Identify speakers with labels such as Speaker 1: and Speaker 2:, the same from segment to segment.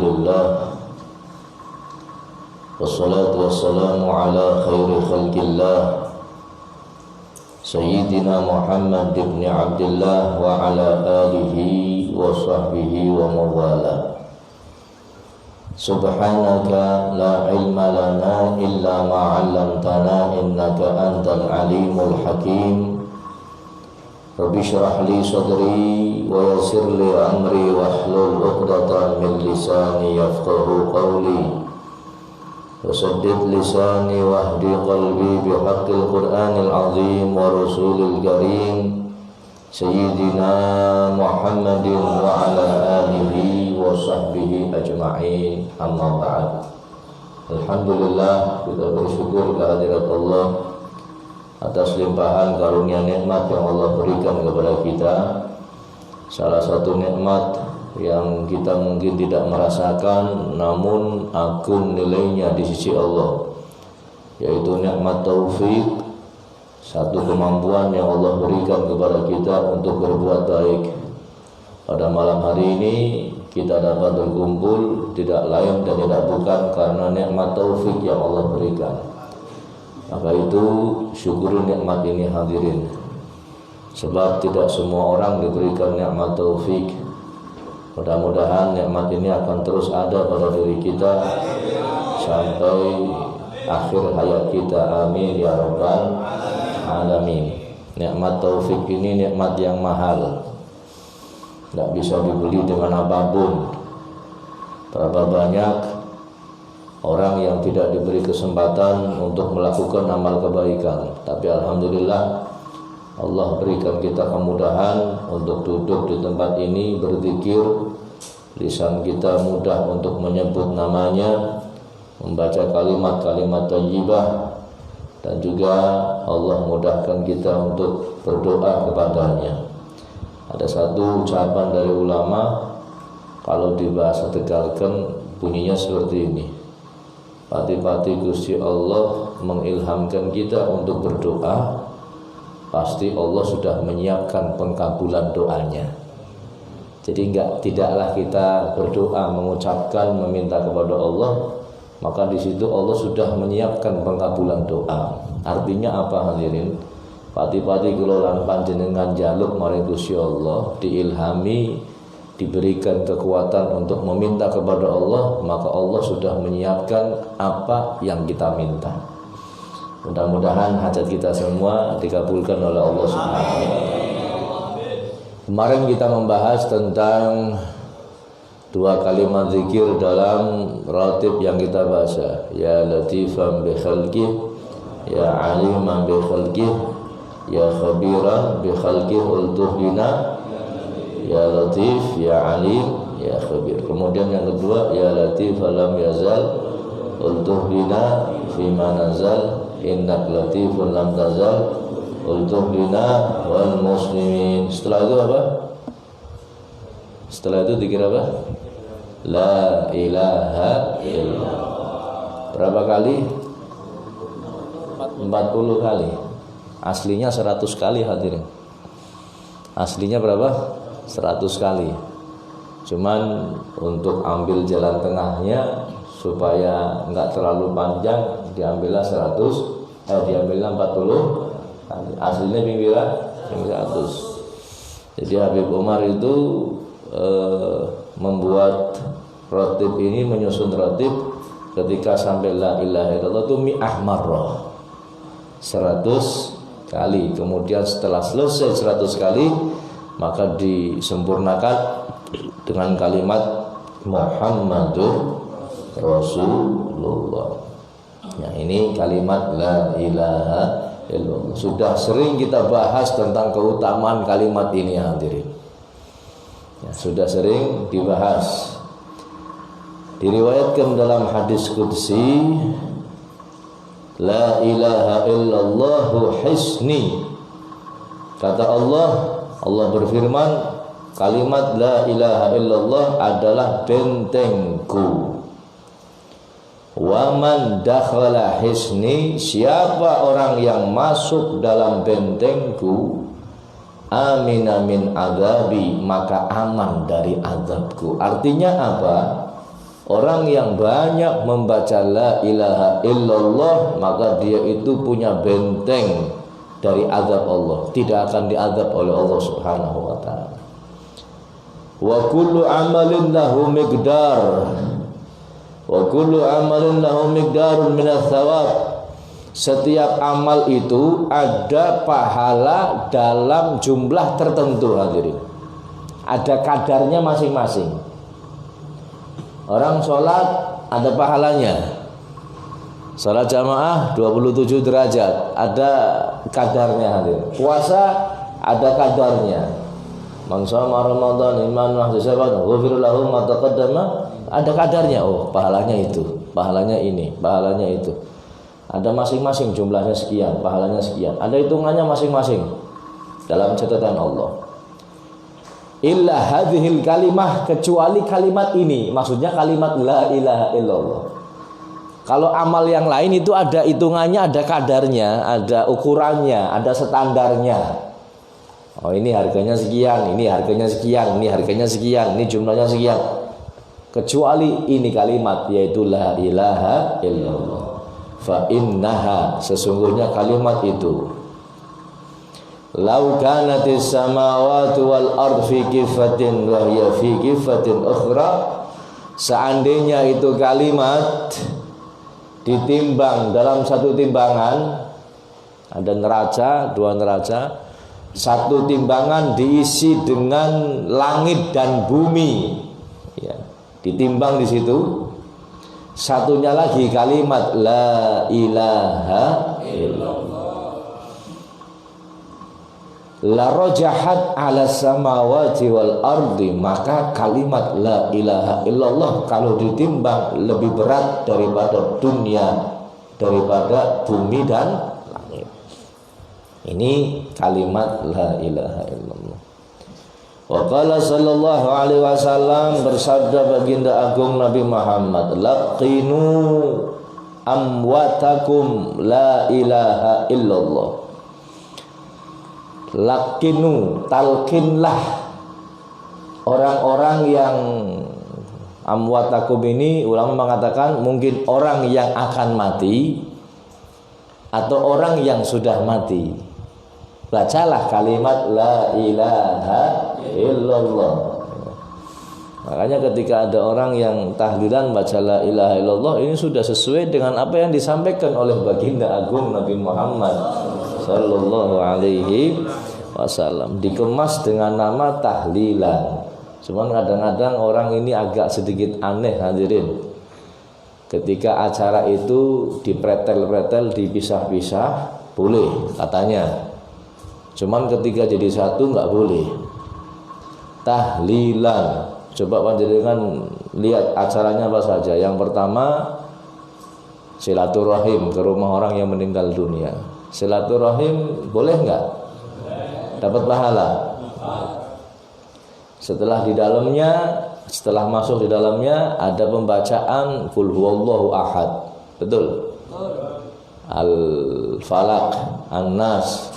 Speaker 1: Alhamdulillah, wassalatu wassalamu ala khairi khalqillah Sayyidina Muhammad ibn Abdullah wa ala alihi wa sahbihi wa mawala. Subhanaka la ilma lana illa ma 'allamtana innaka antal alimul hakim. Rabbi shrah li sadri wa yassir li amri wahlul 'uqdatam min lisani yafqahu qawli. Wasaddid lisani wahdi qalbi bihaqqil Qur'anil azim wa rasulil karim Sayyidina Muhammadin wa ala alihi wa sahbihi ajma'in. Amma ba'd. Alhamdulillah, kita bersyukur kehadirat Allah atas limpahan karunia nikmat yang Allah berikan kepada kita. Salah satu nikmat yang kita mungkin tidak merasakan namun agung nilainya di sisi Allah, yaitu nikmat taufik, satu kemampuan yang Allah berikan kepada kita untuk berbuat baik. Pada malam hari ini kita dapat berkumpul tidak lain dan tidak bukan karena nikmat taufik yang Allah berikan. Maka itu syukur nikmat ini hadirin, sebab tidak semua orang diberikan nikmat taufik. Mudah-mudahan nikmat ini akan terus ada pada diri kita sampai akhir hayat kita. Amin ya rabbal alamin. Nikmat taufik ini nikmat yang mahal, tidak bisa dibeli dengan apapun. Berapa banyak orang yang tidak diberi kesempatan untuk melakukan amal kebaikan, tapi alhamdulillah Allah berikan kita kemudahan untuk duduk di tempat ini berzikir. Lisan kita mudah untuk menyebut namanya, membaca kalimat-kalimat thayyibah, dan juga Allah mudahkan kita untuk berdoa kepadanya. Ada satu ucapan dari ulama, kalau dibahasa tegalkan bunyinya seperti ini: pati-pati Gusti Allah mengilhamkan kita untuk berdoa, pasti Allah sudah menyiapkan pengkabulan doanya. Jadi tidaklah kita berdoa, mengucapkan, meminta kepada Allah, maka di situ Allah sudah menyiapkan pengkabulan doa. Artinya apa hadirin? Pati-pati kula panjenengan jaluk maring Gusti Allah, diilhami, diberikan kekuatan untuk meminta kepada Allah, maka Allah sudah menyiapkan apa yang kita minta. Mudah-mudahan hajat kita semua dikabulkan oleh Allah Subhanahu wa taala. Kemarin kita membahas tentang dua kalimat zikir dalam ratib yang kita baca. Ya latifan bi khalqih, ya aliman bi khalqih, ya khabiran bi khalqih ultuh bina. Ya latif, ya alim, ya khabir. Kemudian yang kedua, ya latif alam yazal ultuh bina fima nazal. Innak latifun lam tazal ultuh bina wal muslimin. Setelah itu apa? Setelah itu dikira apa? La ilaha illallah. Berapa kali? 40 kali. Aslinya 100 kali hadirin. Aslinya berapa? 100 kali. Cuman untuk ambil jalan tengahnya supaya enggak terlalu panjang, diambillah 40 kali. Aslinya pinggiran 100. Jadi Habib Umar itu membuat ratib ini, menyusun ratib ketika sampai la ilaha illallah itu mi'ah marrah, 100 kali. Kemudian setelah selesai 100 kali, maka disempurnakan dengan kalimat Muhammadur Rasulullah. Nah, ini kalimat la ilaha illallah. Sudah sering kita bahas tentang keutamaan kalimat ini hadirin. Ya, sudah sering dibahas. Diriwayatkan dalam hadis qudsi, la ilaha illallah hisni. Kata Allah berfirman, kalimat la ilaha illallah adalah bentengku. Wa man dakhala hisni, siapa orang yang masuk dalam bentengku, amina min azabi, maka aman dari azabku. Artinya apa? Orang yang banyak membaca la ilaha illallah, maka dia itu punya benteng dari azab Allah, tidak akan diazab oleh Allah Subhanahu wa taala. Wa kullu amalin lahu miqdar. Wa kullu amalin lahu miqdarun minats tsawab. Setiap amal itu ada pahala dalam jumlah tertentu, hadirin. Ada kadarnya masing-masing. Orang sholat ada pahalanya. Sholat jamaah 27 derajat, ada kadarnya, hadirin. Puasa ada kadarnya. Man shoma Ramadan imanan wa ihtisaban ghufira lahu ma taqaddama, ada kadarnya. Oh, pahalanya itu, pahalanya ini, pahalanya itu. Ada masing-masing, jumlahnya sekian, pahalanya sekian. Ada hitungannya masing-masing dalam catatan Allah. Illa hadhil kalimah, kecuali kalimat ini. Maksudnya kalimat la ilaha illallah. Kalau amal yang lain itu ada hitungannya, ada kadarnya, ada ukurannya, ada standarnya. Oh, ini harganya sekian, ini harganya sekian, ini harganya sekian, ini jumlahnya sekian. Kecuali ini kalimat, yaitu la ilaha illallah. Fa innaha, sesungguhnya kalimat itu, lau kanatis samawati wal ard fi kifatin wa hiya fi kifatin ukhra, seandainya itu kalimat ditimbang dalam satu timbangan, ada neraca, dua neraca, satu timbangan diisi dengan langit dan bumi, ya, ditimbang di situ. Satunya lagi kalimat la ilaha illallah, la rajahat ala samawati wal ardi, maka kalimat la ilaha illallah kalau ditimbang lebih berat daripada dunia, daripada bumi dan langit. Ini kalimat la ilaha illallah. Wa qala sallallahu alaihi wasallam, bersabda baginda agung Nabi Muhammad, laqinu amwatakum la ilaha illallah. Laqinu, talqinlah orang-orang yang amwatakum ini, ulama mengatakan mungkin orang yang akan mati atau orang yang sudah mati. Bacalah kalimat la ilaha illallah. Makanya ketika ada orang yang tahlilan baca la ilaha illallah, ini sudah sesuai dengan apa yang disampaikan oleh baginda agung Nabi Muhammad sallallahu alaihi wasallam. Dikemas dengan nama tahlilan. Cuman kadang-kadang orang ini agak sedikit aneh, hadirin. Ketika acara itu dipretel-pretel, dipisah-pisah, boleh katanya. Cuman ketika jadi satu nggak boleh. Tahlilan, coba panjenengan lihat acaranya apa saja. Yang pertama, silaturahim ke rumah orang yang meninggal dunia. Silaturahim boleh nggak? Dapat pahala. Setelah di dalamnya, setelah masuk di dalamnya ada pembacaan qul huwallahu ahad. Betul? Al-Falaq, An-Nas.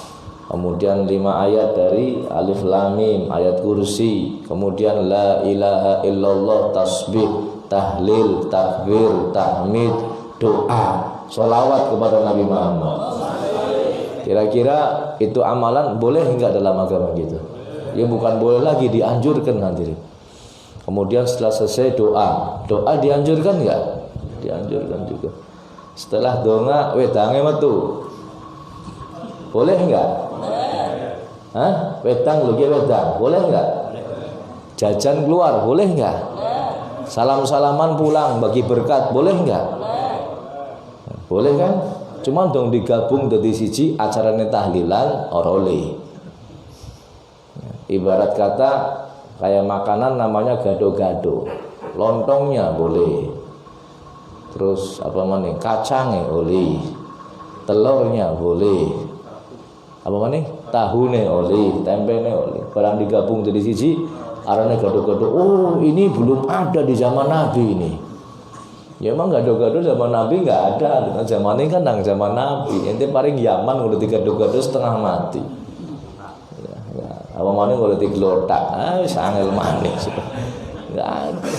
Speaker 1: Kemudian 5 ayat dari Alif Lam Mim, ayat kursi. Kemudian la ilaha illallah, tasbih, tahlil, takbir, tahmid, doa, sholawat kepada Nabi Muhammad. Kira-kira itu amalan boleh enggak dalam agama gitu? Ya bukan boleh lagi, dianjurkan hadirin. Kemudian setelah selesai doa dianjurkan enggak? Dianjurkan juga. Setelah doa wedange metu. Boleh enggak? Hah? Wedang lho, wedang. Boleh enggak? Jajan keluar, boleh enggak? Salam-salaman pulang bagi berkat, boleh enggak? Boleh kan? Cuma dong digabung dari siji acarane tahlilan ora oleh. Ibarat kata kayak makanan namanya gado-gado. Lontongnya boleh. Terus apa maning? Kacangnya boleh. Telurnya boleh. Apa maning? Tahune oleh, tempene oleh. Barang digabung dari siji arane gado-gado. Oh, ini belum ada di zaman Nabi ini. Ya emang gado-gado zaman Nabi enggak ada. Zaman ini kan nang zaman Nabi. Ente paling Yaman nguliti gado-gado setengah mati. Ya. Apa maning nguliti glotak. Wis angel maning. Enggak ada.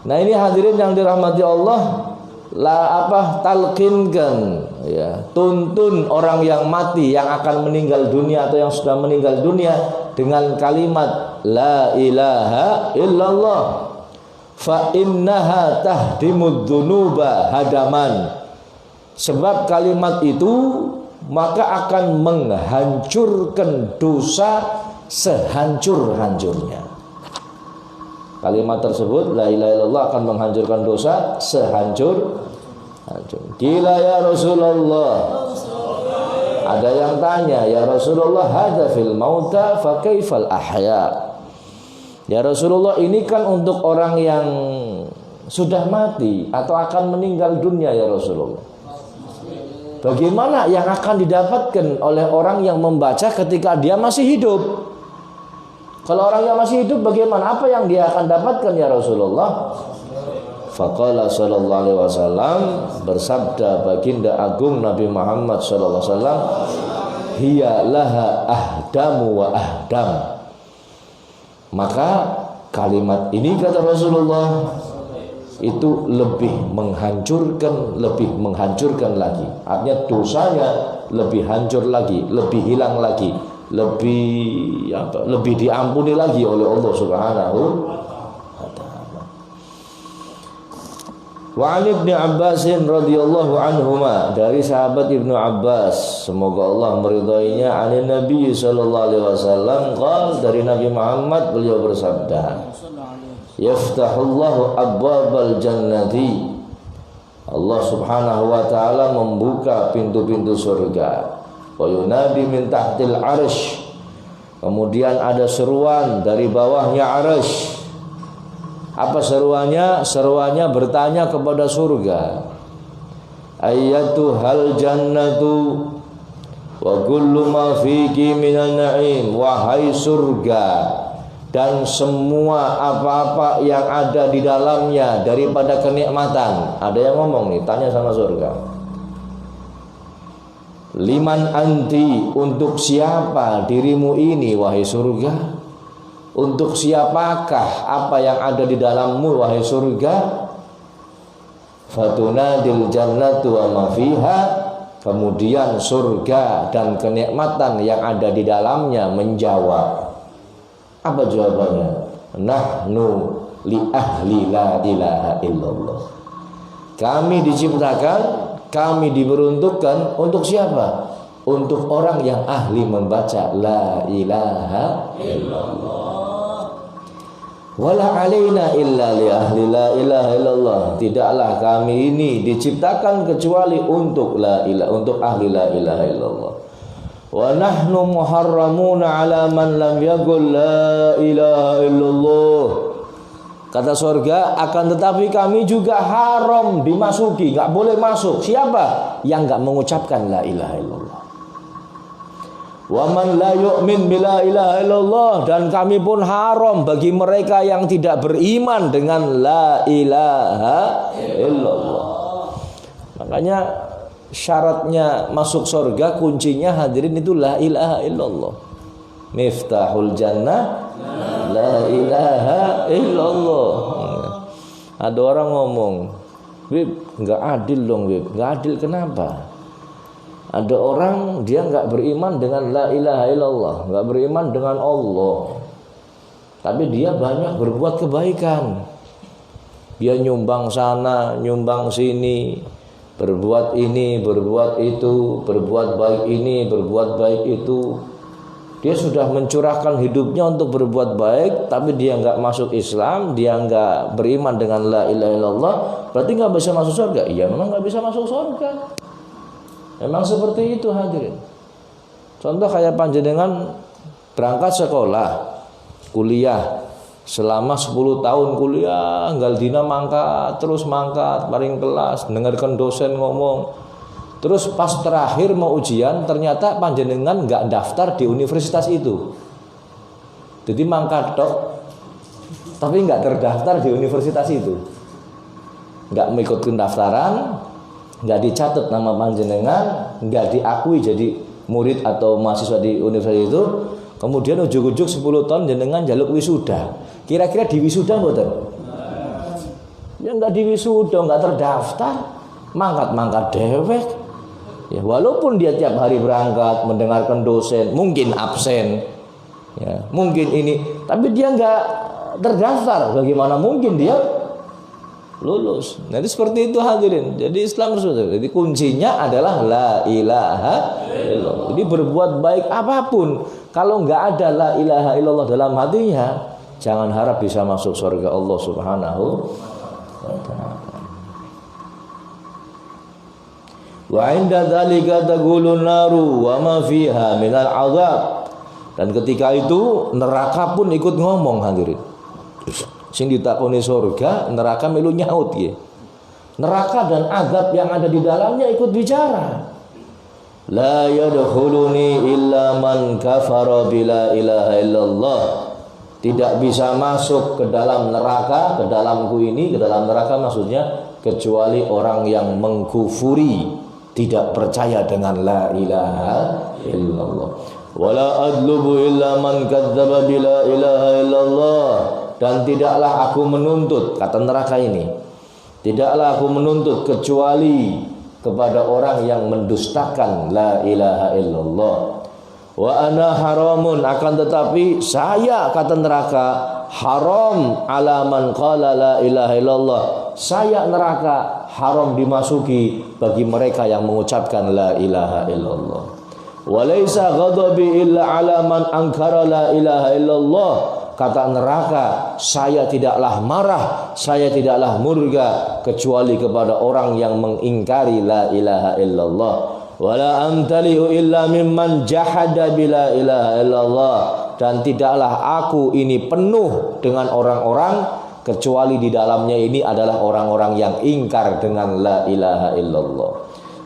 Speaker 1: Nah ini hadirin yang dirahmati Allah, talqinkan ya, tuntun orang yang mati, yang akan meninggal dunia atau yang sudah meninggal dunia dengan kalimat la ilaha illallah, fa innaha tahdimud dzunuba hadaman. Sebab kalimat itu maka akan menghancurkan dosa sehancur-hancurnya. Kalimat tersebut la ilaha illallah akan menghancurkan dosa sehancur-hancur. Gila ya Rasulullah. Ada yang tanya, ya Rasulullah, hadza fil mauta fa kaifal ahya? Ya Rasulullah, ini kan untuk orang yang sudah mati atau akan meninggal dunia ya Rasulullah. Bagaimana yang akan didapatkan oleh orang yang membaca ketika dia masih hidup? Kalau orang yang masih hidup bagaimana? Apa yang dia akan dapatkan ya Rasulullah? Faqala sallallahu alaihi wasallam, bersabda baginda agung Nabi Muhammad sallallahu alaihi wasallam, hiya laha ahdamu wa ahdam. Maka kalimat ini kata Rasulullah itu lebih menghancurkan lagi. Artinya dosanya lebih hancur lagi, lebih hilang lagi, lebih diampuni lagi oleh Allah Subhanahu wa taala. Wa an Ibnu Abbas radhiyallahu anhuma, dari sahabat Ibnu Abbas semoga Allah meridhoinya, anin Nabi sallallahu alaihi wasallam qala, dari Nabi Muhammad beliau bersabda, yaftahullahu abwabal jannati, Allah Subhanahu wa taala membuka pintu-pintu surga. Wa yunadi min tahtil arsh, kemudian ada seruan dari bawahnya arsh. Apa seruannya? Seruannya bertanya kepada surga, ayyatuhal jannatu wa kullu ma fiki minan na'im, wahai surga dan semua apa-apa yang ada di dalamnya daripada kenikmatan. Ada yang ngomong nih, tanya sama surga, liman anti, untuk siapa dirimu ini wahai surga? Untuk siapakah apa yang ada di dalammu wahai surga? Fatunadil jannatu wa ma fiha, kemudian surga dan kenikmatan yang ada di dalamnya menjawab. Apa jawabannya? Nahnu li ahli la ilaha illallah. Kami diciptakan, kami diperuntukkan untuk siapa? Untuk orang yang ahli membaca la ilaha illallah. Wala alaina illa li ahli la ilaha illallah. Tidaklah kami ini diciptakan kecuali untuk la ilaha, untuk ahli la ilaha illallah. Wa nahnu muharramuna ala man lam yaqul la ilaha illallah. Kata surga, akan tetapi kami juga haram dimasuki, enggak boleh masuk siapa yang enggak mengucapkan la ilaha illallah. Wa man la yu'min bila ilaha illallah, dan kami pun haram bagi mereka yang tidak beriman dengan la ilaha illallah. Makanya syaratnya masuk surga, kuncinya hadirin itu la ilaha illallah. Miftahul jannah la ilaha illallah. Ada orang ngomong, Bib, enggak adil dong Bib. Enggak adil kenapa? Ada orang dia enggak beriman dengan la ilaha illallah, enggak beriman dengan Allah, tapi dia banyak berbuat kebaikan. Dia nyumbang sana, nyumbang sini, berbuat ini, berbuat itu, berbuat baik ini, berbuat baik itu. Dia sudah mencurahkan hidupnya untuk berbuat baik, tapi dia enggak masuk Islam, dia enggak beriman dengan la ilaha illallah, berarti enggak bisa masuk surga. Iya, memang enggak bisa masuk surga. Memang seperti itu hadirin. Contoh kayak panjenengan berangkat sekolah, kuliah, selama 10 tahun kuliah, nggal dina mangkat, terus mangkat, paling kelas, dengarkan dosen ngomong. Terus pas terakhir mau ujian, ternyata panjenengan nggak daftar di universitas itu. Jadi mangkat tok, tapi nggak terdaftar di universitas itu. Nggak mengikuti daftaran, nggak dicatat nama panjenengan, nggak diakui jadi murid atau mahasiswa di universitas itu. Kemudian ujuk-ujuk 10 tahun jenengan jaluk wisuda. Kira-kira di wisuda mboten? Ya nggak diwisuda, nggak terdaftar, mangkat dewek. Ya, walaupun dia tiap hari berangkat mendengarkan dosen, mungkin absen, ya, mungkin ini, tapi dia nggak terdaftar. Bagaimana mungkin dia lulus? Jadi seperti itu hadirin. Jadi Islam Rasul. Jadi kuncinya adalah la ilaha illallah. Jadi berbuat baik apapun, kalau nggak ada la ilaha illallah dalam hatinya, jangan harap bisa masuk surga Allah Subhanahu wa ta'ala. Wa 'inda dzalika taqulun naru wa ma fiha minal 'adzab. Dan ketika itu neraka pun ikut ngomong hadirin. Sing ditakoni surga, neraka melu nyaut nggih. Neraka dan azab yang ada di dalamnya ikut bicara. La yadkhuluni illa man kafara bila ilaha illallah. Tidak bisa masuk ke dalam neraka, ke dalamku ini, ke dalam neraka maksudnya, kecuali orang yang mengkufuri, tidak percaya dengan la ilaha illallah. Wala adlubu illa man kadzdzaba bila ilaha illallah. Dan tidaklah aku menuntut, kata neraka ini, tidaklah aku menuntut kecuali kepada orang yang mendustakan la ilaha illallah. Wa ana haramun, akan tetapi saya, kata neraka, haram ala man qala la ilaha illallah. Saya neraka haram dimasuki bagi mereka yang mengucapkan la ilaha illallah. Wa laisa ghadabi illa ala man ankara la ilaha illallah. Kata neraka, saya tidaklah marah, saya tidaklah murka kecuali kepada orang yang mengingkari la ilaha illallah. Wala amtali'u illa mimman jahada bila ilaha illallah. Dan tidaklah aku ini penuh dengan orang-orang kecuali di dalamnya ini adalah orang-orang yang ingkar dengan la ilaha illallah.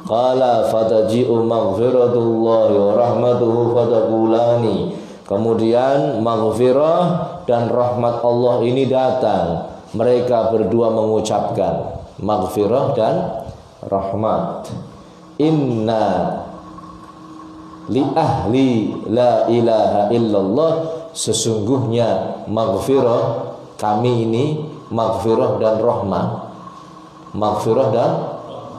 Speaker 1: Qala fataji'u maghfiratullahi wa rahmatuhu fataqulani. Kemudian maghfirah dan rahmat Allah ini datang. Mereka berdua mengucapkan maghfirah dan rahmat. Inna li ahli la ilaha illallah. Sesungguhnya maghfirah kami ini, maghfirah dan rahmat. Maghfirah dan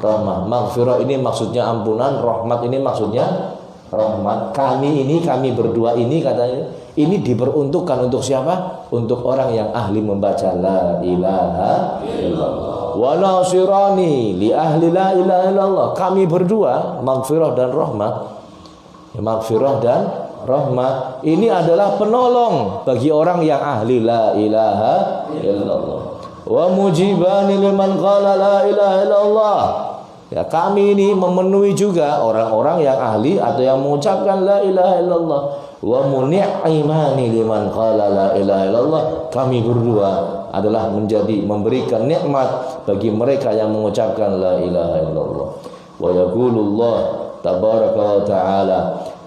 Speaker 1: rahmat. Maghfirah ini maksudnya ampunan, rahmat ini maksudnya rahmat. Kami ini, kami berdua ini, katanya ini diperuntukkan untuk siapa? Untuk orang yang ahli membaca la ilaha illallah. Wa nasirani li ahli la ilaha illallah. Kami berdua, maghfirah dan rahmat. Maghfirah dan rahmat ini adalah penolong bagi orang yang ahli la ilaha illallah. Wa mujibani liman qala la ilaha illallah. Ya, kami ini memenuhi juga orang-orang yang ahli atau yang mengucapkan la ilaha illallah. Wa muni'imani liman qala la ilaha illallah. Kami berdua adalah memberikan nikmat bagi mereka yang mengucapkan la ilaha illallah. Wa yaqulullah tabaraka wa ta'ala.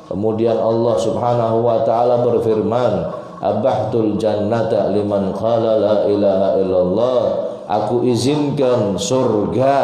Speaker 1: Kemudian Allah Subhanahu wa ta'ala berfirman, abahtul jannata liman qala la ilaha illallah. Aku izinkan surga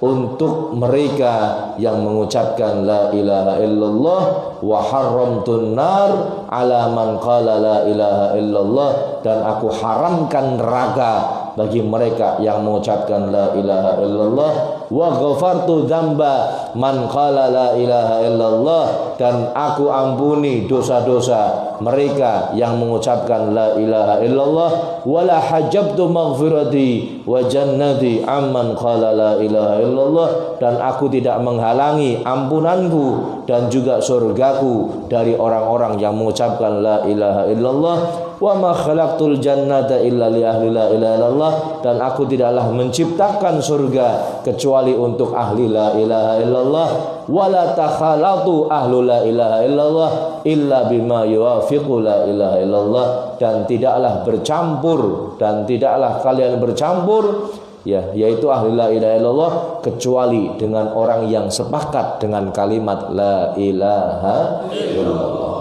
Speaker 1: untuk mereka yang mengucapkan la ilaha illallah. Wa haramtun nar ala man qala la ilaha illallah. Dan aku haramkan neraka bagi mereka yang mengucapkan la ilaha illallah. Wa ghafartu dzamba man qala la ilaha illallah. Dan aku ampuni dosa-dosa mereka yang mengucapkan la ilaha illallah. Wala hajabtu maghfirati wa jannati amman qala la ilaha illallah. Dan aku tidak menghalangi ampunanku dan juga surgaku dari orang-orang yang mengucapkan la ilaha illallah. Wa ma khalaqtul jannata illa li ahli la ilaha illallah. Dan aku tidaklah menciptakan surga kecuali untuk ahli la ilaha illallah. Wala takhalatu ahlu la ilaha illallah illa bima yuwafiqu la ilaha illallah. Dan tidaklah bercampur, dan tidaklah kalian bercampur, ya, yaitu ahli la ilaha illallah, kecuali dengan orang yang sepakat dengan kalimat la ilaha illallah.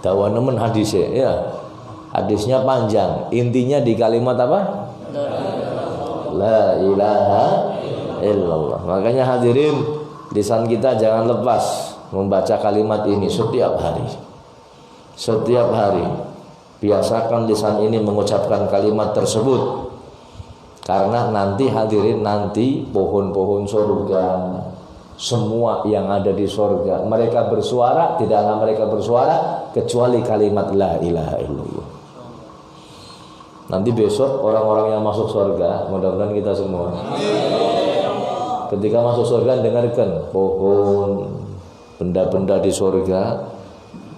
Speaker 1: Dawa nemen hadisnya, ya. Hadisnya panjang, intinya di kalimat apa? La ilaha illallah. Makanya hadirin, lisan kita jangan lepas membaca kalimat ini setiap hari. Setiap hari biasakan lisan ini mengucapkan kalimat tersebut. Karena nanti hadirin, nanti pohon-pohon surga, semua yang ada di surga, mereka bersuara, tidaklah mereka bersuara kecuali kalimat la ilaha illallah. Nanti besok orang-orang yang masuk surga, mudah-mudahan kita semua, ketika masuk surga dengarkan pohon, benda-benda di surga,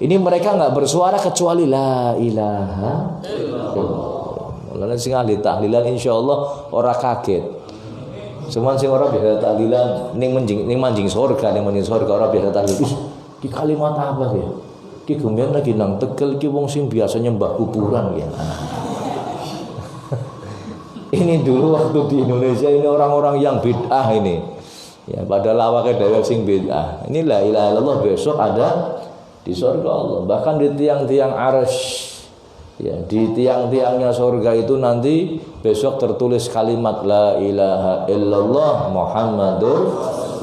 Speaker 1: ini mereka nggak bersuara kecuali la ilaha illallah. Lalu sing ahli tahlilan insyaallah ora kaget. Cuman sing ora biasa tahlilan ning manjing surga, ora biasa tahlil. Ki kalimat apa ya? Ki gumben lagi nang Tegal ki wong sing biasa nyembah kuburan ya. Ini dulu waktu di Indonesia ini orang-orang yang bid'ah ini. Ya, padahal awake dhewe sing bid'ah. Ini la ilaha illallah besok ada di surga Allah. Bahkan di tiang-tiang arsy, ya, di tiang-tiangnya surga itu nanti besok tertulis kalimat la ilaha illallah Muhammadur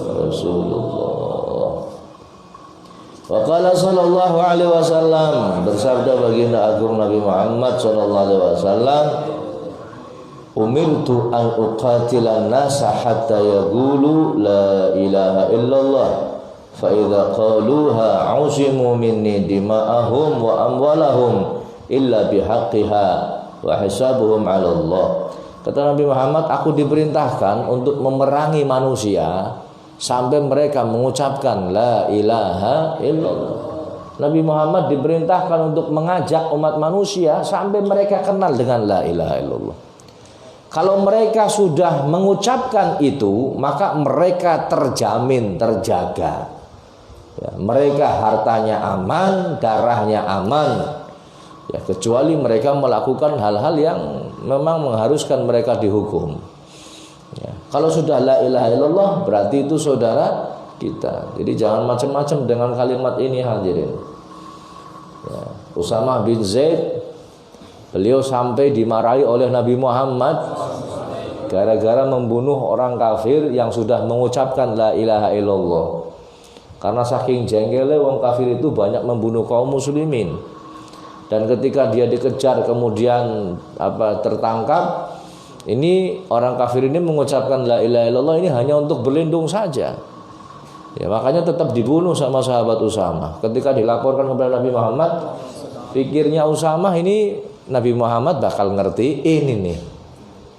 Speaker 1: Rasulullah. Wa qala sallallahu alaihi wasallam, bersabda baginda agung Nabi Muhammad sallallahu alaihi wasallam, umirtu an uqatilan nasa hatta yaqulu la ilaha illallah fa idza qaluha usimu minni dima'ahum wa amwalahum illa bihaqqiha wa hisabuhum 'ala Allah. Kata Nabi Muhammad, aku diperintahkan untuk memerangi manusia sampai mereka mengucapkan la ilaha illallah. Nabi Muhammad diperintahkan untuk mengajak umat manusia sampai mereka kenal dengan la ilaha illallah. Kalau mereka sudah mengucapkan itu, maka mereka terjamin, terjaga. Ya, mereka hartanya aman, darahnya aman. Ya, kecuali mereka melakukan hal-hal yang memang mengharuskan mereka dihukum. Ya, kalau sudah la ilaha illallah berarti itu saudara kita. Jadi jangan macam-macam dengan kalimat ini hadirin. Ya, Usamah bin Zaid, beliau sampai dimarahi oleh Nabi Muhammad gara-gara membunuh orang kafir yang sudah mengucapkan la ilaha illallah. Karena saking jengkelnya wong kafir itu banyak membunuh kaum muslimin. Dan ketika dia dikejar kemudian tertangkap, ini orang kafir ini mengucapkan la ilaha illallah ini hanya untuk berlindung saja. Ya, makanya tetap dibunuh sama sahabat Usamah. Ketika dilaporkan kepada Nabi Muhammad, pikirnya Usamah ini Nabi Muhammad bakal ngerti ini nih.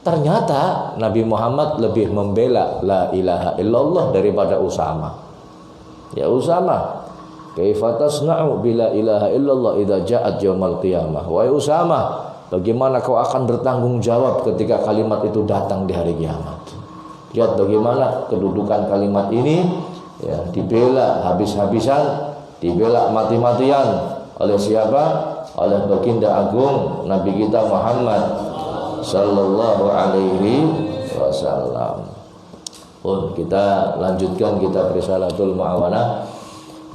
Speaker 1: Ternyata Nabi Muhammad lebih membela la ilaha illallah daripada Usamah. Ya Usamah, kaifa tasna'u bila ilaha illallah idza ja'at yaumil qiyamah. Wahai Usamah, bagaimana kau akan bertanggung jawab ketika kalimat itu datang di hari kiamat? Lihat bagaimana kedudukan kalimat ini, ya, dibela habis-habisan, dibela mati-matian oleh siapa? Oleh baginda agung Nabi kita Muhammad sallallahu alaihi wasallam. Kita lanjutkan kitab Risalatul Mu'awanah,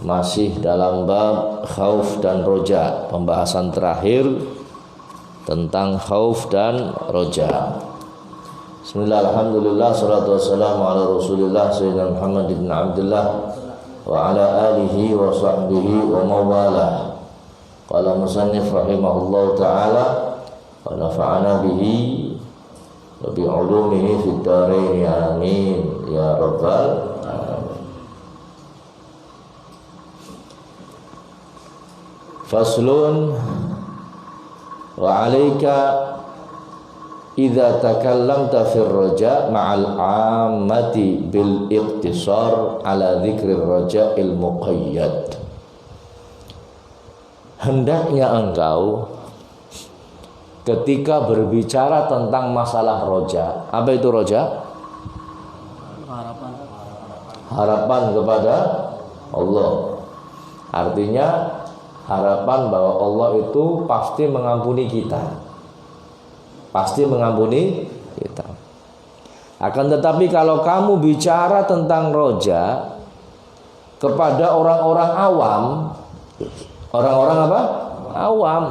Speaker 1: masih dalam bab khauf dan roja, pembahasan terakhir tentang khauf dan roja. Bismillah, alhamdulillah, salatu wassalamu ala rasulillah sayyidina Muhammad ibn Abdullah wa ala alihi wa sahbihi wa mawalah. Qala musannif rahimahullah ta'ala wa nafa'ana bihi wa bi'ulumihi fid dharain amin ya rabbal alamin. Faslun wa 'alaika idza takallamta fir raja ma'al 'ammati bil iqtisar ala dzikri raja'il muqayyad. Hendaknya engkau ketika berbicara tentang masalah roja, apa itu roja? Harapan kepada Allah. Artinya harapan bahwa Allah itu pasti mengampuni kita. Pasti mengampuni kita. Akan tetapi kalau kamu bicara tentang roja kepada orang-orang awam, orang-orang apa? Awam.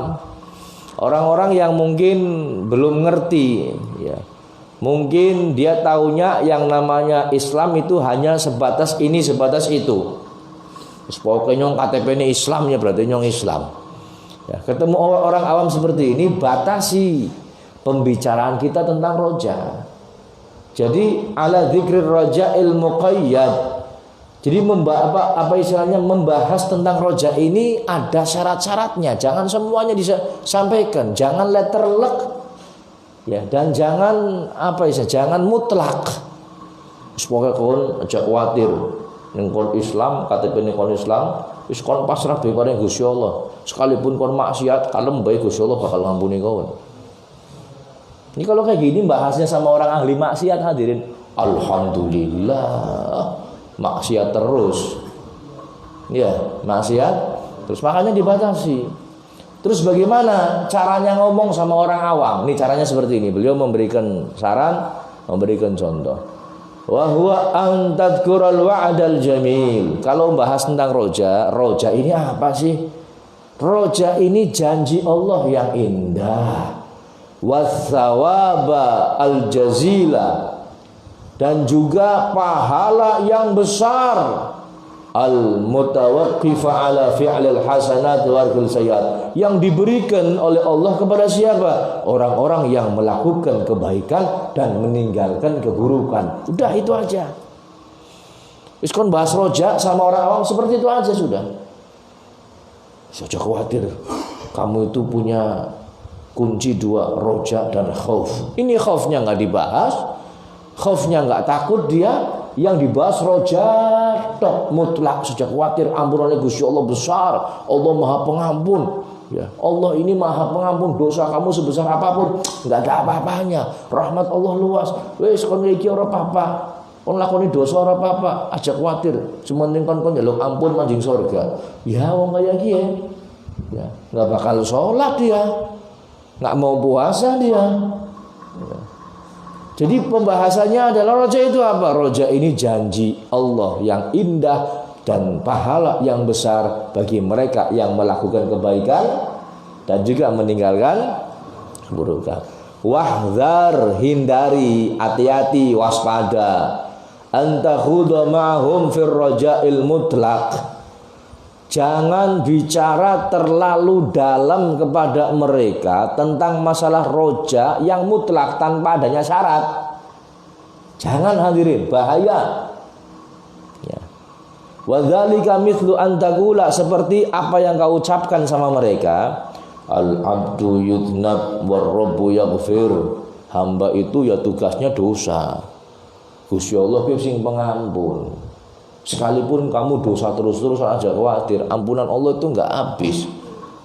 Speaker 1: Orang-orang yang mungkin belum ngerti, ya. Mungkin dia taunya yang namanya Islam itu hanya sebatas ini, sebatas itu. Pokoknya nyong KTP ini Islam ya berarti nyong Islam. Ya, ketemu orang awam seperti ini, batasi pembicaraan kita tentang roja. Jadi ala dzikrir raja'il muqayyad. Jadi membahas tentang roja ini ada syarat-syaratnya. Jangan semuanya disampaikan, jangan letterlek. Ya, dan jangan jangan mutlak. Semoga kon aja khawatir ning kon Islam, KTP ning kon Islam, wis kon pasrah bae karo Gusti Allah. Sekalipun kon maksiat, kalem bae Gusti Allah bakal ngampuni kon. Ini kalau kayak gini bahasnya sama orang ahli maksiat hadirin, alhamdulillah, maksiat terus. Ya, maksiat terus, makanya dibatasi. Terus bagaimana caranya ngomong sama orang awam? Ini caranya seperti ini. Beliau memberikan saran, memberikan contoh. Wa huwa an tadhkural wa'dal jamil. Kalau bahas tentang roja ini apa sih? Roja ini janji Allah yang indah. Wathawaba al-jazila, dan juga pahala yang besar. Al-mutawaqqifa ala fi'lil hasanat warqil sayyiat, yang diberikan oleh Allah kepada siapa? Orang-orang yang melakukan kebaikan dan meninggalkan keburukan. Udah itu aja. Wis kon bahas roja sama orang awam seperti itu aja sudah. Saja khawatir kamu itu punya kunci dua, roja dan khauf. Ini khaufnya nggak dibahas, khaufnya nggak takut dia. Yang dibahas roja tok mutlak, sejak khawatir ampunannya Gusti Allah besar, Allah Maha Pengampun. Ya, Allah ini Maha Pengampun, dosa kamu sebesar apapun nggak ada apa-apanya. Rahmat Allah luas. Wes kon iki ora apa-apa. Kon lakoni dosa ora apa-apa, aja khawatir. Sementing kon njaluk ampun manjing surga. Ya wong kaya iki ya, nggak bakal sholat dia, nggak mau puasa dia. Ya. Jadi pembahasannya adalah roja itu apa? Roja ini janji Allah yang indah dan pahala yang besar bagi mereka yang melakukan kebaikan dan juga meninggalkan keburukan. Wahdhar, hindari, hati-hati, waspada. Antakhudha ma'hum fir raja'il mutlaq. Jangan bicara terlalu dalam kepada mereka tentang masalah roja yang mutlak tanpa adanya syarat. Jangan hadirin, bahaya. Ya. Wadzalika mithlu an taqula, seperti apa yang kau ucapkan sama mereka. Al-abdu yudnab war-rabbu yaghfir. Hamba itu ya tugasnya dosa. Gusti Allah ki sing pengampun. Sekalipun kamu dosa terus-terusan aja khawatir, ampunan Allah itu enggak habis.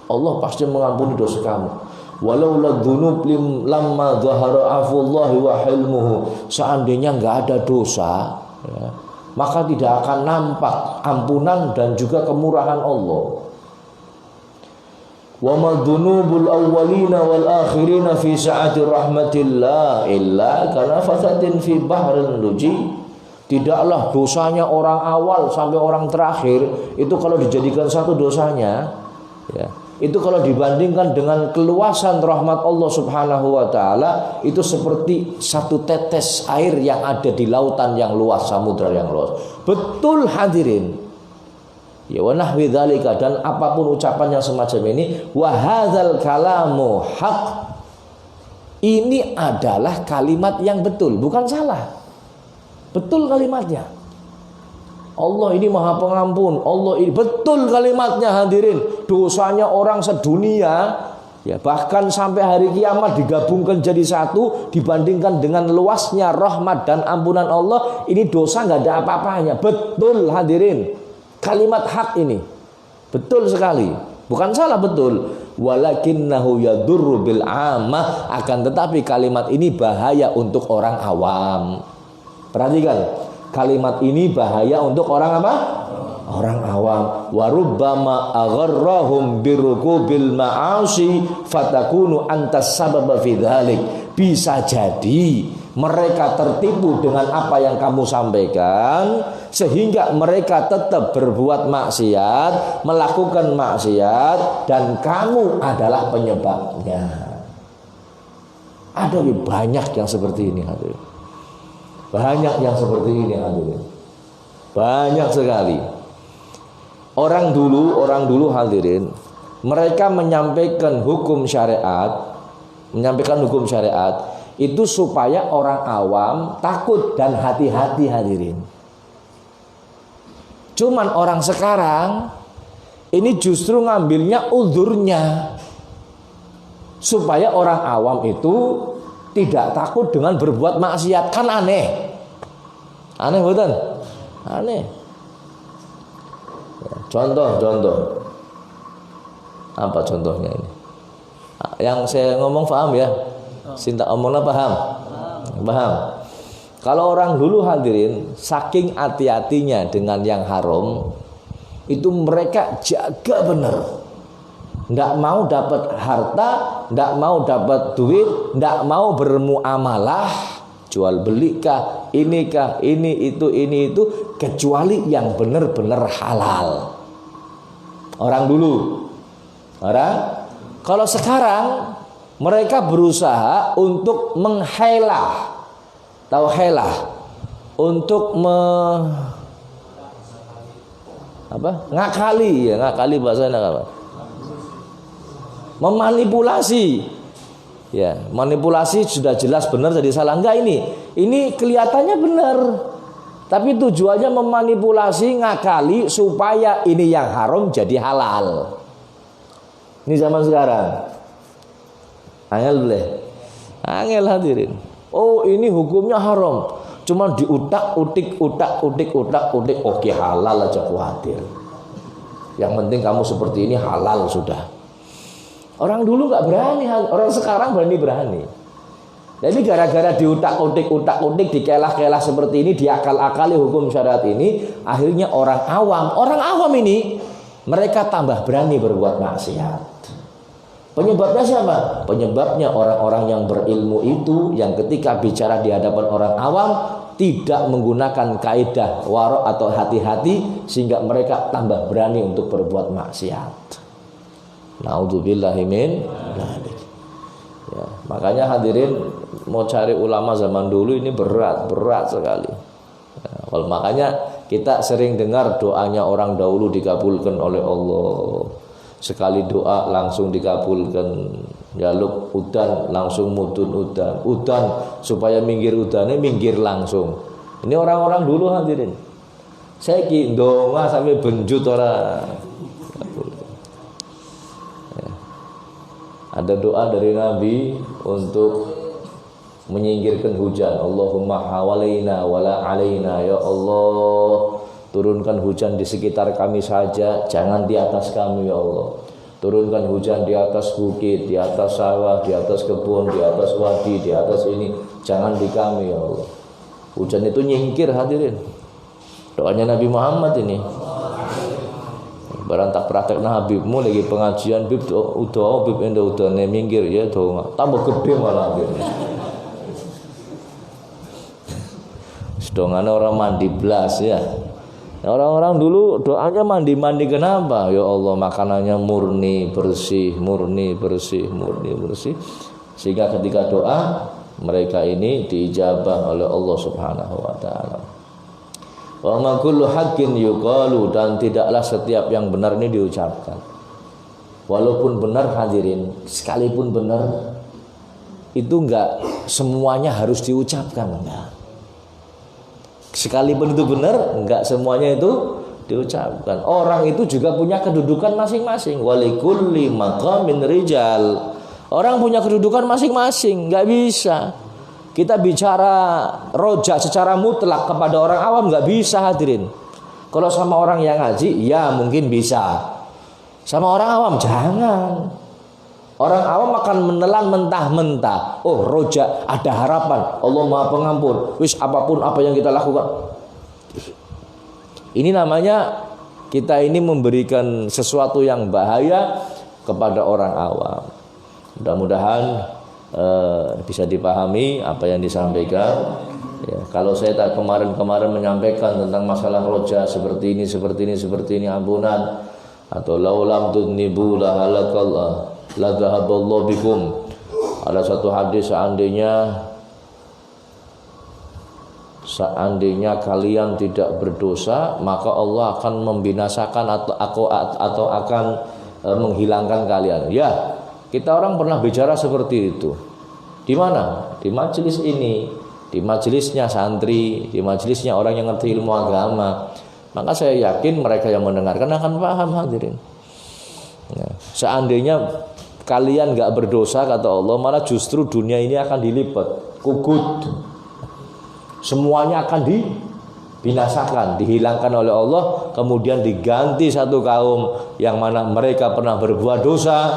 Speaker 1: Allah pasti mengampuni dosa kamu. Walau ladunub lamma dhahara afullahi wa hilmuhu. Seandainya enggak ada dosa, ya, maka tidak akan nampak ampunan dan juga kemurahan Allah. Wa madhunubul awwalina wal akhirina fi sa'ati rahmatillah illa kana fasatin fi bahril luji. Tidaklah dosanya orang awal sampai orang terakhir itu kalau dijadikan satu dosanya, ya, itu kalau dibandingkan dengan keluasan rahmat Allah Subhanahu wa taala itu seperti satu tetes air yang ada di lautan yang luas, samudra yang luas. Betul hadirin. Ya wa nahwi dzalika, dan apapun ucapan yang semacam ini, wa hadzal kalamu haq. Ini adalah kalimat yang betul, bukan salah. Betul kalimatnya. Allah ini Maha Pengampun. Allah ini betul kalimatnya hadirin. Dosanya orang sedunia, ya, bahkan sampai hari kiamat digabungkan jadi satu, dibandingkan dengan luasnya rahmat dan ampunan Allah, ini dosa nggak ada apa-apanya. Betul hadirin. Kalimat hak ini betul sekali. Bukan salah, betul. Walakinnahu yadurru bil amah, akan tetapi kalimat ini bahaya untuk orang awam. Perhatikan, kalimat ini bahaya untuk orang apa? Orang awam. Wa rubbama agharrahum birukubil ma'asi fatakunu antas sababa fi dzalik. Bisa jadi mereka tertipu dengan apa yang kamu sampaikan sehingga mereka tetap berbuat maksiat, melakukan maksiat, dan kamu adalah penyebabnya. Ada banyak yang seperti ini hadirin. Banyak yang seperti ini hadirin. Banyak sekali. Orang dulu hadirin, mereka menyampaikan hukum syariat
Speaker 2: itu supaya orang awam takut dan hati-hati hadirin. Cuman orang sekarang ini justru ngambilnya uzurnya, supaya orang awam itu tidak takut dengan berbuat maksiat. Kan aneh. Aneh betul? Aneh. Contoh. Apa contohnya ini? Yang saya ngomong paham ya? Sinta omongnya paham? Paham. Kalau orang dulu hadirin, saking hati-hatinya dengan yang haram, itu mereka jaga benar. Nggak mau dapat harta, nggak mau dapat duit, nggak mau bermuamalah, jual beli kah, ini kah, ini itu, kecuali yang benar-benar halal. Orang dulu. Kalau sekarang mereka berusaha untuk menghelah. Tahu helah? Untuk ngakali bahasanya apa? Memanipulasi. Ya, manipulasi sudah jelas benar jadi salah. Enggak ini. Ini kelihatannya benar. Tapi tujuannya memanipulasi, ngakali supaya ini yang haram jadi halal. Ini zaman sekarang. Angel boleh. Angel hadirin. Oh, ini hukumnya haram. Cuma diutak-utik. Oke, halal aja khawatir. Yang penting kamu seperti ini halal sudah. Orang dulu nggak berani, orang sekarang berani. Jadi gara-gara diutak-utik, dikelah-kelah seperti ini, diakal-akali hukum syariat ini, akhirnya orang awam ini mereka tambah berani berbuat maksiat. Penyebabnya siapa? Penyebabnya orang-orang yang berilmu itu, yang ketika bicara di hadapan orang awam tidak menggunakan kaidah waro atau hati-hati, sehingga mereka tambah berani untuk berbuat maksiat. Naudzubillahi min dzalik. Ya, makanya hadirin mau cari ulama zaman dulu ini berat sekali. Ya, kalau makanya kita sering dengar doanya orang dahulu dikabulkan oleh Allah. Sekali doa langsung dikabulkan. Jaluk udan langsung mudun udan supaya minggir udannya minggir langsung. Ini orang-orang dulu hadirin. Saya ndonga sampai benjut orang. Ya. Ada doa dari Nabi untuk menyingkirkan hujan. Allahumma hawalaina wala alaina, ya Allah, turunkan hujan di sekitar kami saja, jangan di atas kami ya Allah. Turunkan hujan di atas bukit, di atas sawah, di atas kebun, di atas wadi, di atas ini, jangan di kami ya Allah. Hujan itu nyingkir hadirin. Doanya Nabi Muhammad ini. Barang tak praktek Habibmu lagi pengajian bib udah bib endo udah minggir ya doa. Tambah gede malah akhirnya. Sedongane orang mandi blas ya. Orang-orang dulu doanya mandi-mandi kenapa? Ya Allah, makanannya murni bersih. Sehingga ketika doa mereka ini diijabah oleh Allah Subhanahu wa taala. Wa ma kullu haqqin yuqalu, dan tidaklah setiap yang benar ini diucapkan. Walaupun benar hadirin, sekalipun benar itu enggak semuanya harus diucapkan, enggak. Sekalipun itu benar, enggak semuanya itu diucapkan. Orang itu juga punya kedudukan masing-masing. Walikulli maqamin rijal. Orang punya kedudukan masing-masing, enggak bisa kita bicara rojak secara mutlak kepada orang awam, enggak bisa hadirin. Kalau sama orang yang ngaji, ya mungkin bisa. Sama orang awam jangan. Orang awam akan menelan mentah-mentah. Oh, rojak ada harapan, Allah Maha Pengampun. Wis apapun apa yang kita lakukan. Ini namanya kita ini memberikan sesuatu yang bahaya kepada orang awam. Mudah-mudahan bisa dipahami apa yang disampaikan. Ya, kalau saya tak kemarin menyampaikan tentang masalah rojak seperti ini ampunan, atau laulam tudnibu la halakallah la dhahaballahu bikum. Ada satu hadis, seandainya kalian tidak berdosa, maka Allah akan membinasakan atau akan menghilangkan kalian. Ya, kita orang pernah bicara seperti itu. Di mana? Di majelis ini, di majelisnya santri, di majelisnya orang yang ngerti ilmu agama. Maka saya yakin mereka yang mendengarkan akan paham, hadirin. Nah, seandainya kalian gak berdosa, kata Allah, malah justru dunia ini akan dilipat, kugut. Semuanya akan dibinasakan, dihilangkan oleh Allah, kemudian diganti satu kaum yang mana mereka pernah berbuat dosa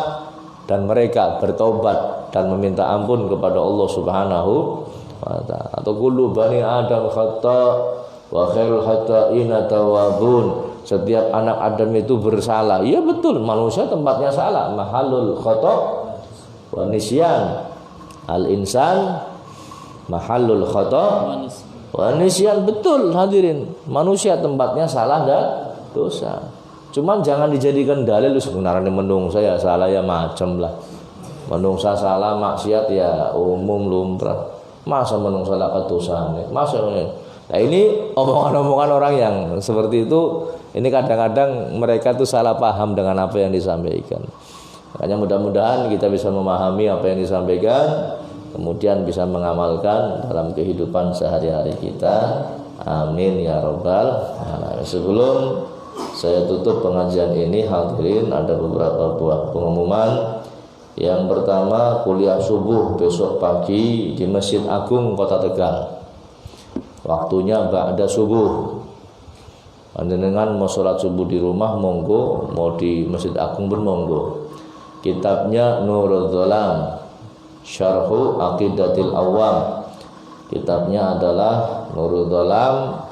Speaker 2: dan mereka bertobat dan meminta ampun kepada Allah Subhanahu wa ta'ala. Atau kullu bani Adam khata' wa khairul khata'ina tawabun. Setiap anak Adam itu bersalah. Iya betul, manusia tempatnya salah. Mahalul khata' wa nisyan. Al insan mahalul khata' wa nisyan. Betul, hadirin. Manusia tempatnya salah dan dosa. Cuman jangan dijadikan dalil sebenarnya menungsa ya salah ya macam lah. Menungsa salah maksiat ya umum lumrah. Masa menungsa lah kedosaan? Masa ini? Nah ini omongan-omongan orang yang seperti itu, ini kadang-kadang mereka tuh salah paham dengan apa yang disampaikan. Makanya mudah-mudahan kita bisa memahami apa yang disampaikan, kemudian bisa mengamalkan dalam kehidupan sehari-hari kita. Amin ya robbal alamin. Sebelum saya tutup pengajian ini, hadirin, ada beberapa buah pengumuman. Yang pertama, kuliah subuh besok pagi di Masjid Agung Kota Tegal. Waktunya ba'da subuh. Panjenengan mau sholat subuh di rumah monggo, mau di Masjid Agung bermonggo. Kitabnya Nurul Dzalam, Syarhu Aqidatil Awam. Kitabnya adalah Nurul Dzalam,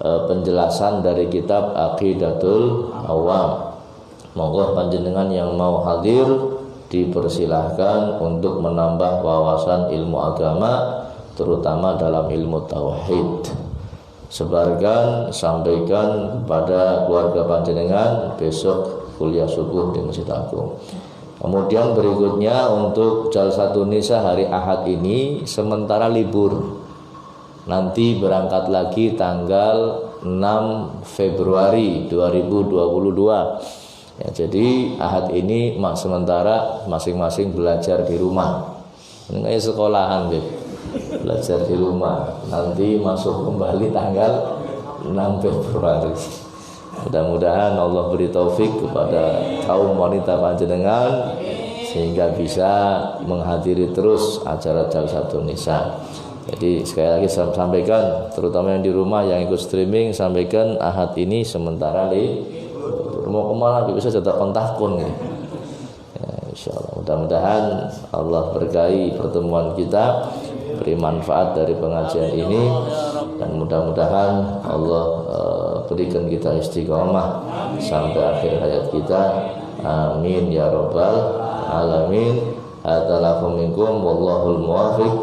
Speaker 2: penjelasan dari kitab Aqidatul Awam. Monggo panjenengan yang mau hadir dipersilahkan untuk menambah wawasan ilmu agama, terutama dalam ilmu tauhid. Sebarkan, sampaikan kepada keluarga panjenengan besok kuliah subuh di Masjid Agung. Kemudian berikutnya untuk Jalsatun Nisa hari Ahad ini sementara libur. Nanti berangkat lagi tanggal 6 Februari 2022. Ya, jadi Ahad ini sementara masing-masing belajar di rumah. Ini kayak sekolahan deh. Belajar di rumah. Nanti masuk kembali tanggal 6 Februari. Mudah-mudahan Allah beri taufik kepada kaum wanita panjenengan sehingga bisa menghadiri terus acara Jalsatun Nisa. Jadi sekali lagi saya sampaikan, terutama yang di rumah yang ikut streaming, sampaikan Ahad ini sementara mau kemana bisa tetap kontakun ya. Insyaallah mudah-mudahan Allah berkahi pertemuan kita, beri manfaat dari pengajian ini, dan mudah-mudahan Allah berikan kita istiqomah sampai akhir hayat kita. Amin ya rabbal alamin. Atalakum minkum wallahul muwaffiq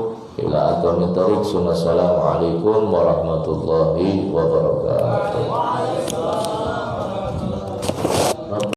Speaker 2: ila aqwamit thoriq. Assalamualaikum warahmatullahi wabarakatuh.